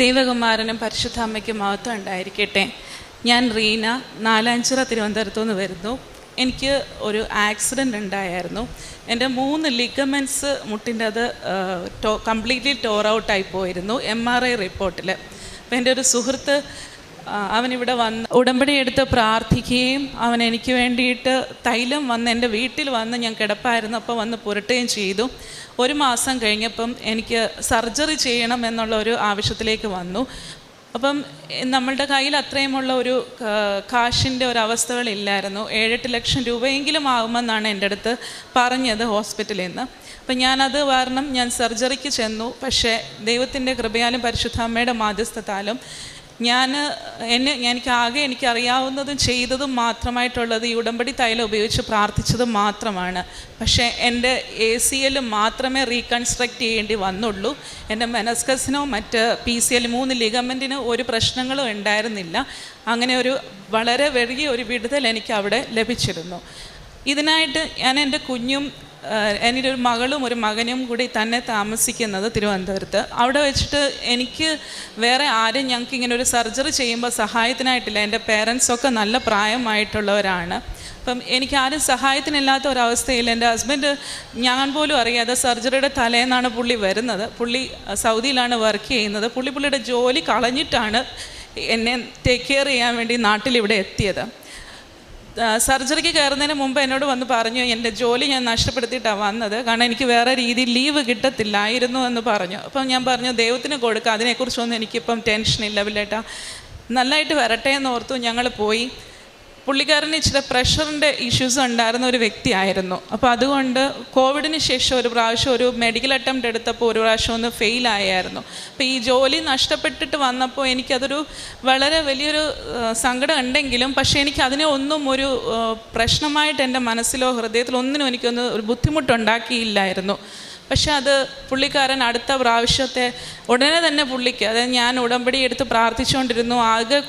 ദൈവകുമാരനും പരിശുദ്ധ അമ്മയ്ക്കും മഹത്വം ഉണ്ടായിരിക്കട്ടെ. ഞാൻ റീന, നാലാഞ്ചിറ, തിരുവനന്തപുരത്തു നിന്ന് വരുന്നു. എനിക്ക് ഒരു ആക്സിഡൻ്റ് ഉണ്ടായിരുന്നു. എൻ്റെ 3 ലിഗമെൻറ്റ്സ് മുട്ടിൻ്റെ അത് കംപ്ലീറ്റ്ലി ടോർ ഔട്ടായി പോയിരുന്നു MRI റിപ്പോർട്ടിൽ. അപ്പോൾ എൻ്റെ ഒരു സുഹൃത്ത് അവനിവിടെ വന്ന് ഉടമ്പടി എടുത്ത് പ്രാർത്ഥിക്കുകയും അവൻ എനിക്ക് വേണ്ടിയിട്ട് തൈലം വന്ന് എൻ്റെ വീട്ടിൽ വന്ന് ഞാൻ കിടപ്പായിരുന്നു അപ്പോൾ വന്ന് പുരട്ടുകയും ചെയ്തു. 1 മാസം കഴിഞ്ഞപ്പം എനിക്ക് സർജറി ചെയ്യണം എന്നുള്ള ഒരു ആവശ്യത്തിലേക്ക് വന്നു. അപ്പം നമ്മളുടെ കയ്യിൽ അത്രയുമുള്ള ഒരു കാശിൻ്റെ ഒരു അവസ്ഥകളില്ലായിരുന്നു. 7-8 ലക്ഷം രൂപയെങ്കിലും ആകുമെന്നാണ് എൻ്റെ അടുത്ത് പറഞ്ഞത് ഹോസ്പിറ്റലിൽ നിന്ന്. അപ്പം ഞാനത് കാരണം ഞാൻ സർജറിക്ക് ചെന്നു. പക്ഷേ ദൈവത്തിൻ്റെ കൃപയാലും പരിശുദ്ധ അമ്മയുടെ മാധ്യസ്ഥത്താലും എനിക്കറിയാവുന്നതും ചെയ്തതും മാത്രമായിട്ടുള്ളത് ഈ ഉടമ്പടി തൈലം ഉപയോഗിച്ച് പ്രാർത്ഥിച്ചതും മാത്രമാണ്. പക്ഷേ എൻ്റെ ACL മാത്രമേ റീകൺസ്ട്രക്റ്റ് ചെയ്യേണ്ടി വന്നുള്ളൂ. എൻ്റെ മെനസ്കസിനോ മറ്റ് PCL 3 ലിഗമെൻറ്റിനോ ഒരു പ്രശ്നങ്ങളും ഉണ്ടായിരുന്നില്ല. അങ്ങനെ ഒരു വളരെ വലിയ ഒരു വിടുതൽ എനിക്ക് അവിടെ ലഭിച്ചിരുന്നു. ഇതിനായിട്ട് ഞാൻ എൻ്റെ കുഞ്ഞും എൻ്റെ ഒരു മകളും ഒരു മകനും കൂടി തന്നെ താമസിക്കുന്നത് തിരുവനന്തപുരത്ത്. അവിടെ വെച്ചിട്ട് എനിക്ക് വേറെ ആരും ഞങ്ങൾക്ക് ഇങ്ങനെ ഒരു സർജറി ചെയ്യുമ്പോൾ സഹായത്തിനായിട്ടില്ല. എൻ്റെ പേരൻസൊക്കെ നല്ല പ്രായമായിട്ടുള്ളവരാണ്. അപ്പം എനിക്ക് ആരും സഹായത്തിനില്ലാത്ത ഒരവസ്ഥയിൽ എൻ്റെ ഹസ്ബൻഡ് ഞാൻ പോലും അറിയാതെ സർജറിയുടെ തലേന്നാണ് പുള്ളി വരുന്നത്. പുള്ളി സൗദിയിലാണ് വർക്ക് ചെയ്യുന്നത്. പുള്ളിയുടെ ജോലി കളഞ്ഞിട്ടാണ് എന്നെ ടേക്ക് കെയർ ചെയ്യാൻ വേണ്ടി നാട്ടിലിവിടെ എത്തിയത്. സർജറിക്ക് കയറുന്നതിന് മുമ്പ് എന്നോട് വന്ന് പറഞ്ഞു, എൻ്റെ ജോലി ഞാൻ നഷ്ടപ്പെടുത്തിയിട്ടാണ് വന്നത്, കാരണം എനിക്ക് വേറെ രീതിയിൽ ലീവ് കിട്ടത്തില്ലായിരുന്നു എന്ന് പറഞ്ഞു. അപ്പം ഞാൻ പറഞ്ഞു, ദൈവത്തിന് കൊടുക്കുക, അതിനെക്കുറിച്ചൊന്നും എനിക്കിപ്പം ടെൻഷനില്ല ബില്ലേട്ടാ, നല്ലതായിട്ട് വരട്ടെ എന്ന് ഓർത്തു. ഞങ്ങൾ പോയി. പുള്ളിക്കാരന് ഇച്ചിരി പ്രഷറിൻ്റെ ഇഷ്യൂസ് ഉണ്ടായിരുന്ന ഒരു വ്യക്തിയായിരുന്നു. അപ്പോൾ അതുകൊണ്ട് കോവിഡിന് ശേഷം ഒരു പ്രാവശ്യം ഒരു മെഡിക്കൽ അറ്റംപ്റ്റ് എടുത്തപ്പോൾ ഒരു പ്രാവശ്യം ഒന്ന് ഫെയിലായിരുന്നു. അപ്പോൾ ഈ ജോലി നഷ്ടപ്പെട്ടിട്ട് വന്നപ്പോൾ എനിക്കതൊരു വളരെ വലിയൊരു സങ്കടം ഉണ്ടെങ്കിലും പക്ഷേ എനിക്കതിനെ ഒന്നും ഒരു പ്രശ്നമായിട്ട് എൻ്റെ മനസ്സിലോ ഹൃദയത്തിലോ ഒന്നിനും എനിക്കൊന്ന് ഒരു ബുദ്ധിമുട്ടുണ്ടാക്കിയില്ലായിരുന്നു. പക്ഷെ അത് പുള്ളിക്കാരൻ അടുത്ത പ്രാവശ്യത്തെ ഉടനെ തന്നെ പുള്ളിക്ക്, അതായത് ഞാൻ ഉടമ്പടി എടുത്ത് പ്രാർത്ഥിച്ചുകൊണ്ടിരുന്നു. ആകെ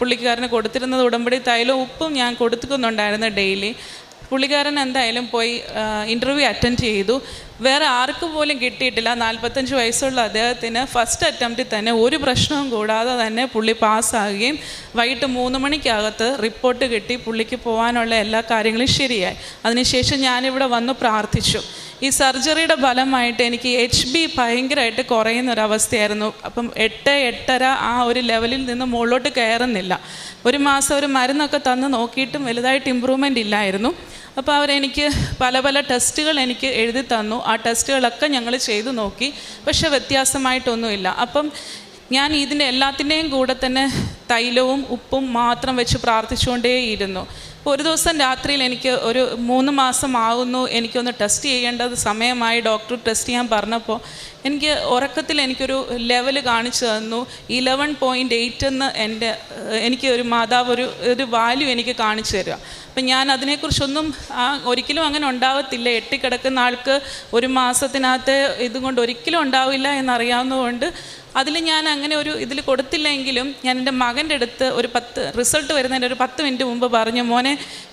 പുള്ളിക്കാരന് കൊടുത്തിരുന്നത് ഉടമ്പടി തൈലവും ഉപ്പും ഞാൻ കൊടുക്കുന്നുണ്ടായിരുന്നു ഡെയിലി. പുള്ളിക്കാരൻ എന്തായാലും പോയി ഇൻ്റർവ്യൂ അറ്റൻഡ് ചെയ്തു. വേറെ ആർക്കും പോലും കിട്ടിയിട്ടില്ല. 45 വയസ്സുള്ള അദ്ദേഹത്തിന് ഫസ്റ്റ് അറ്റംപ്റ്റിൽ തന്നെ ഒരു പ്രശ്നവും കൂടാതെ തന്നെ പുള്ളി പാസ്സാകുകയും വൈകിട്ട് 3 മണിക്കകത്ത് റിപ്പോർട്ട് കിട്ടി. പുള്ളിക്ക് പോകാനുള്ള എല്ലാ കാര്യങ്ങളും ശരിയായി. അതിനുശേഷം ഞാനിവിടെ വന്ന് പ്രാർത്ഥിച്ചു. ഈ സർജറിയുടെ ഫലമായിട്ട് എനിക്ക് HB ഭയങ്കരമായിട്ട് കുറയുന്നൊരവസ്ഥയായിരുന്നു. അപ്പം 8-8.5 ആ ഒരു ലെവലിൽ നിന്ന് മുകളിലോട്ട് കയറുന്നില്ല. 1 മാസം ഒരു മരുന്നൊക്കെ തന്ന് നോക്കിയിട്ടും വലുതായിട്ട് ഇമ്പ്രൂവ്മെൻ്റ് ഇല്ലായിരുന്നു. അപ്പോൾ അവരെനിക്ക് പല ടെസ്റ്റുകൾ എനിക്ക് എഴുതി തന്നു. ആ ടെസ്റ്റുകളൊക്കെ ഞങ്ങൾ ചെയ്തു നോക്കി, പക്ഷേ വ്യത്യാസമായിട്ടൊന്നുമില്ല. അപ്പം ഞാൻ ഇതിൻ്റെ എല്ലാത്തിൻ്റെയും കൂടെ തന്നെ തൈലവും ഉപ്പും മാത്രം വെച്ച് പ്രാർത്ഥിച്ചുകൊണ്ടേയിരുന്നു. അപ്പോൾ ഒരു ദിവസം രാത്രിയിൽ എനിക്ക് ഒരു 3 മാസം ആകുന്നു, എനിക്കൊന്ന് ടെസ്റ്റ് ചെയ്യേണ്ടത് സമയമായി, ഡോക്ടർ ടെസ്റ്റ് ചെയ്യാൻ പറഞ്ഞപ്പോൾ എനിക്ക് ഉറക്കത്തിൽ എനിക്കൊരു ലെവൽ കാണിച്ചു തന്നു. 11.8 എന്ന് എനിക്ക് ഒരു മാതാവ് ഒരു വാല്യൂ എനിക്ക് കാണിച്ചു തരിക. അപ്പം ഞാൻ അതിനെക്കുറിച്ചൊന്നും ഒരിക്കലും അങ്ങനെ ഉണ്ടാവത്തില്ല. എട്ടിക്കിടക്കുന്ന ആൾക്ക് 1 മാസത്തിനകത്ത് ഇതുകൊണ്ട് ഒരിക്കലും ഉണ്ടാവില്ല എന്നറിയാവുന്നതുകൊണ്ട് അതിൽ ഞാൻ അങ്ങനെ ഒരു ഇതിൽ കൊടുത്തില്ലെങ്കിലും ഞാൻ എൻ്റെ മകൻ്റെ അടുത്ത് ഒരു റിസൾട്ട് വരുന്നതിൻ്റെ ഒരു 10 മിനിറ്റ് മുമ്പ് പറഞ്ഞു, മോനെ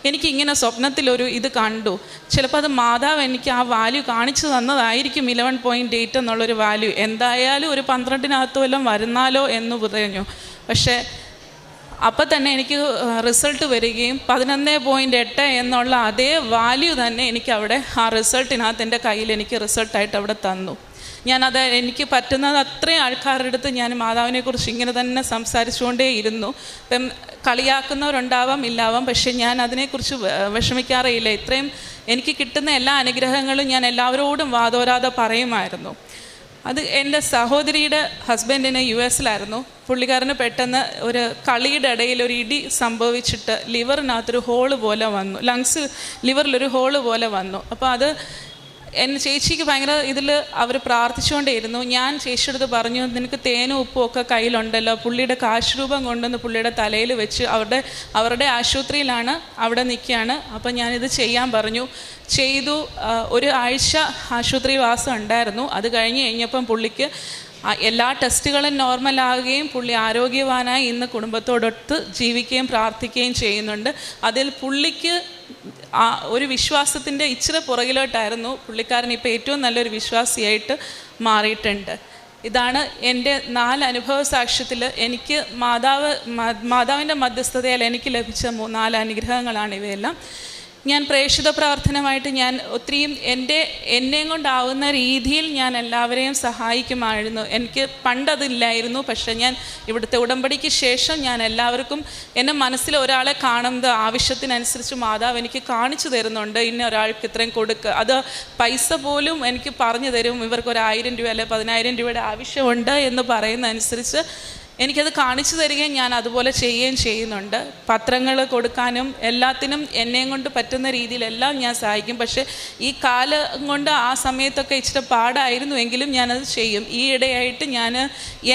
എനിക്കിങ്ങനെ സ്വപ്നത്തിലൊരു ഇത് കണ്ടു, ചിലപ്പോൾ അത് മാതാവ് എനിക്ക് ആ വാല്യൂ കാണിച്ചു തന്നതായിരിക്കും, 11.8 എന്നുള്ളൊരു വാല്യൂ, എന്തായാലും ഒരു 12-നകത്ത് വല്ലതും വരുന്നാലോ എന്ന് പറഞ്ഞു. പക്ഷേ അപ്പം തന്നെ എനിക്ക് റിസൾട്ട് വരികയും 11.8 എന്നുള്ള അതേ വാല്യൂ തന്നെ എനിക്കവിടെ ആ റിസൾട്ടിനകത്ത് എൻ്റെ കയ്യിൽ എനിക്ക് റിസൾട്ടായിട്ട് അവിടെ തന്നു. ഞാനത് എനിക്ക് പറ്റുന്നത് അത്രയും ആൾക്കാരുടെ അടുത്ത് ഞാൻ മാതാവിനെക്കുറിച്ച് ഇങ്ങനെ തന്നെ സംസാരിച്ചുകൊണ്ടേ ഇരുന്നു. ഇപ്പം കളിയാക്കുന്നവരുണ്ടാവാം, ഇല്ലാവാം, പക്ഷേ ഞാൻ അതിനെക്കുറിച്ച് വിഷമിക്കാറേയില്ല. ഇത്രയും എനിക്ക് കിട്ടുന്ന എല്ലാ അനുഗ്രഹങ്ങളും ഞാൻ എല്ലാവരോടും വാതോരാതെ പറയുമായിരുന്നു. അത് എൻ്റെ സഹോദരിയുടെ ഹസ്ബൻഡിന് US-ലായിരുന്നു. പുള്ളിക്കാരന് പെട്ടെന്ന് ഒരു കളിയുടെ ഇടയിൽ ഒരു ഇടി സംഭവിച്ചിട്ട് ലിവറിനകത്തൊരു ഹോള് പോലെ വന്നു, ലിവറിലൊരു ഹോള് പോലെ വന്നു. അപ്പോൾ അത് എൻ്റെ ചേച്ചിക്ക് ഭയങ്കര ഇതിൽ അവർ പ്രാർത്ഥിച്ചുകൊണ്ടേയിരുന്നു. ഞാൻ ചേച്ചിയുടെ പറഞ്ഞു, നിനക്ക് തേനും ഉപ്പും ഒക്കെ കയ്യിലുണ്ടല്ലോ, പുള്ളിയുടെ കാശ് രൂപം കൊണ്ടുവന്ന് പുള്ളിയുടെ തലയിൽ വെച്ച് അവരുടെ ആശുപത്രിയിലാണ്, അവിടെ നിൽക്കുകയാണ്, അപ്പം ഞാനിത് ചെയ്യാൻ പറഞ്ഞു. ചെയ്തു. 1 ആഴ്ച ആശുപത്രി വാസം ഉണ്ടായിരുന്നു. അത് കഴിഞ്ഞപ്പം പുള്ളിക്ക് എല്ലാ ടെസ്റ്റുകളും നോർമലാകുകയും പുള്ളി ആരോഗ്യവാനായി ഇന്ന് കുടുംബത്തോടൊത്ത് ജീവിക്കുകയും പ്രാർത്ഥിക്കുകയും ചെയ്യുന്നുണ്ട്. അതിൽ പുള്ളിക്ക് ഒരു വിശ്വാസത്തിൻ്റെ ഇച്ചിരി പുറകിലോട്ടായിരുന്നു. പുള്ളിക്കാരൻ ഇപ്പോൾ ഏറ്റവും നല്ലൊരു വിശ്വാസിയായിട്ട് മാറിയിട്ടുണ്ട്. ഇതാണ് എൻ്റെ 4 അനുഭവ സാക്ഷ്യത്തിൽ എനിക്ക് മാതാവിൻ്റെ മധ്യസ്ഥതയാൽ എനിക്ക് ലഭിച്ച 4 അനുഗ്രഹങ്ങളാണ് ഇവയെല്ലാം. ഞാൻ പ്രേക്ഷിത പ്രാർത്ഥനമായിട്ട് ഞാൻ ഒത്തിരിയും എന്നെയും കൊണ്ടാവുന്ന രീതിയിൽ ഞാൻ എല്ലാവരെയും സഹായിക്കുമായിരുന്നു. എനിക്ക് പണ്ടതില്ലായിരുന്നു. പക്ഷേ ഞാൻ ഇവിടുത്തെ ഉടമ്പടിക്ക് ശേഷം ഞാൻ എല്ലാവർക്കും എൻ്റെ മനസ്സിൽ ഒരാളെ കാണുന്നത് ആവശ്യത്തിനനുസരിച്ച് മാതാവ് എനിക്ക് കാണിച്ചു തരുന്നുണ്ട്. ഇന്ന ഒരാൾക്ക് ഇത്രയും കൊടുക്കുക, അത് പൈസ പോലും എനിക്ക് പറഞ്ഞു തരും. ഇവർക്ക് 1000 രൂപ അല്ലെ 10,000 രൂപയുടെ ആവശ്യമുണ്ട് എന്ന് പറയുന്നതനുസരിച്ച് എനിക്കത് കാണിച്ചു തരികയും ഞാൻ അതുപോലെ ചെയ്യുകയും ചെയ്യുന്നുണ്ട്. പത്രങ്ങൾ കൊടുക്കാനും എല്ലാത്തിനും എന്നെയും കൊണ്ട് പറ്റുന്ന രീതിയിലെല്ലാം ഞാൻ സഹായിക്കും. പക്ഷേ ഈ കാലം കൊണ്ട് ആ സമയത്തൊക്കെ ഇച്ചിരി പാടായിരുന്നുവെങ്കിലും ഞാനത് ചെയ്യും. ഈ ഇടയായിട്ട് ഞാൻ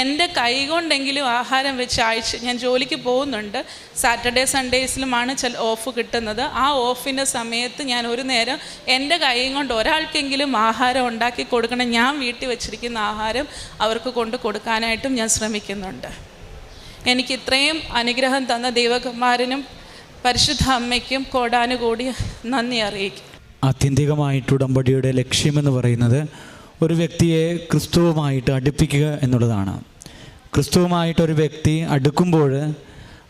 എൻ്റെ കൈ കൊണ്ടെങ്കിലും ആഹാരം വെച്ച് ഞാൻ ജോലിക്ക് പോകുന്നുണ്ട്. സാറ്റർഡേ സൺഡേസിലുമാണ് ഓഫ് കിട്ടുന്നത്. ആ ഓഫിൻ്റെ സമയത്ത് ഞാൻ ഒരു നേരം എൻ്റെ കൈ കൊണ്ട് ഒരാൾക്കെങ്കിലും ആഹാരം ഉണ്ടാക്കി കൊടുക്കണം. ഞാൻ വീട്ടിൽ വെച്ചിരിക്കുന്ന ആഹാരം അവർക്ക് കൊണ്ട് കൊടുക്കാനായിട്ടും ഞാൻ ശ്രമിക്കുന്നുണ്ട്. എനിക്ക് ഇത്രയും അനുഗ്രഹം തന്ന ദൈവകുമാരനും പരിശുദ്ധ അമ്മയ്ക്കും കോടാനുകൂടി നന്ദി അറിയിക്കും. ആത്യന്തികമായിട്ട് ഉടമ്പടിയുടെ ലക്ഷ്യമെന്ന് പറയുന്നത് ഒരു വ്യക്തിയെ ക്രിസ്തുവുമായിട്ട് അടുപ്പിക്കുക എന്നുള്ളതാണ്. ക്രിസ്തുവുമായിട്ടൊരു വ്യക്തി അടുക്കുമ്പോൾ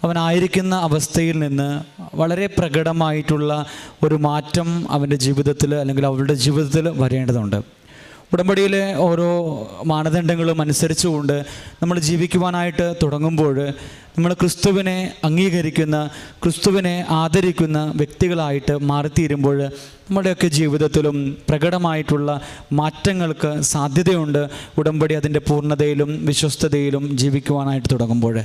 അവനായിരിക്കുന്ന അവസ്ഥയിൽ നിന്ന് വളരെ പ്രകടമായിട്ടുള്ള ഒരു മാറ്റം അവൻ്റെ ജീവിതത്തിൽ അല്ലെങ്കിൽ അവളുടെ ജീവിതത്തിൽ വരേണ്ടതുണ്ട്. ഉടമ്പടിയിലെ ഓരോ മാനദണ്ഡങ്ങളും അനുസരിച്ചുകൊണ്ട് നമ്മൾ ജീവിക്കുവാനായിട്ട് തുടങ്ങുമ്പോൾ നമ്മൾ ക്രിസ്തുവിനെ അംഗീകരിക്കുന്ന, ക്രിസ്തുവിനെ ആദരിക്കുന്ന വ്യക്തികളായിട്ട് മാറിത്തീരുമ്പോൾ നമ്മുടെയൊക്കെ ജീവിതത്തിലും പ്രകടമായിട്ടുള്ള മാറ്റങ്ങൾക്ക് സാധ്യതയുണ്ട്. ഉടമ്പടി അതിൻ്റെ പൂർണ്ണതയിലും വിശ്വസ്തതയിലും ജീവിക്കുവാനായിട്ട് തുടങ്ങുമ്പോൾ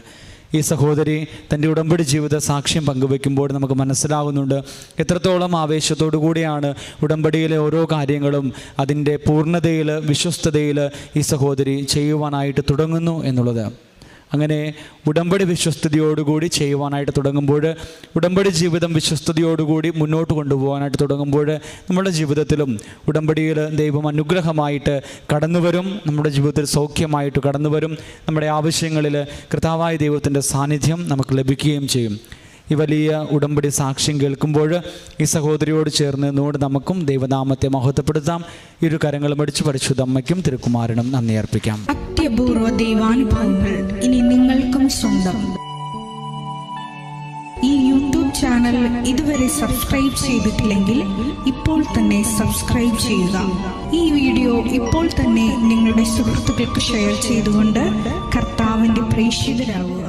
ഈ സഹോദരി തൻ്റെ ഉടമ്പടി ജീവിത സാക്ഷ്യം പങ്കുവെക്കുമ്പോൾ നമുക്ക് മനസ്സിലാകുന്നുണ്ട് എത്രത്തോളം ആവേശത്തോടു കൂടിയാണ് ഉടമ്പടിയിലെ ഓരോ കാര്യങ്ങളും അതിൻ്റെ പൂർണ്ണതയിൽ വിശ്വസ്തതയിൽ ഈ സഹോദരി ചെയ്യുവാനായിട്ട് തുടങ്ങുന്നു എന്നുള്ളത്. അങ്ങനെ ഉടമ്പടി വിശ്വസ്തയോടുകൂടി ചെയ്യുവാനായിട്ട് തുടങ്ങുമ്പോൾ, ഉടമ്പടി ജീവിതം വിശ്വസ്തയോടുകൂടി മുന്നോട്ട് കൊണ്ടുപോകാനായിട്ട് തുടങ്ങുമ്പോൾ നമ്മുടെ ജീവിതത്തിലും ഉടമ്പടിയിൽ ദൈവം അനുഗ്രഹമായിട്ട് കടന്നു വരും. നമ്മുടെ ജീവിതത്തിൽ സൗഖ്യമായിട്ട് കടന്നു വരും. നമ്മുടെ ആവശ്യങ്ങളിൽ കർത്താവായ ദൈവത്തിൻ്റെ സാന്നിധ്യം നമുക്ക് ലഭിക്കുകയും ചെയ്യും. ഈ വലിയ ഉടമ്പടി സാക്ഷ്യം കേൾക്കുമ്പോൾ ഈ സഹോദരിയോട് ചേർന്ന് നിന്നുകൊണ്ട് നമുക്കും ദൈവനാമത്തെ മഹത്വപ്പെടുത്താം. ഇരു കരങ്ങളും അടിച്ച് പരിശുദ്ധ അമ്മയ്ക്കും തിരുക്കുമാരനും നന്ദി അർപ്പിക്കാം. അത്യപൂർവ ദൈവാനുഭവങ്ങൾ ഇനി നിങ്ങൾക്കും സ്വന്തം. ഈ യൂട്യൂബ് ചാനൽ ഇതുവരെ സബ്സ്ക്രൈബ് ചെയ്തിട്ടില്ലെങ്കിൽ ഇപ്പോൾ തന്നെ സബ്സ്ക്രൈബ് ചെയ്യുക. ഈ വീഡിയോ ഇപ്പോൾ തന്നെ നിങ്ങളുടെ സുഹൃത്തുക്കൾക്ക് ഷെയർ ചെയ്തുകൊണ്ട് കർത്താവിൻ്റെ പ്രേക്ഷിതരാകുക.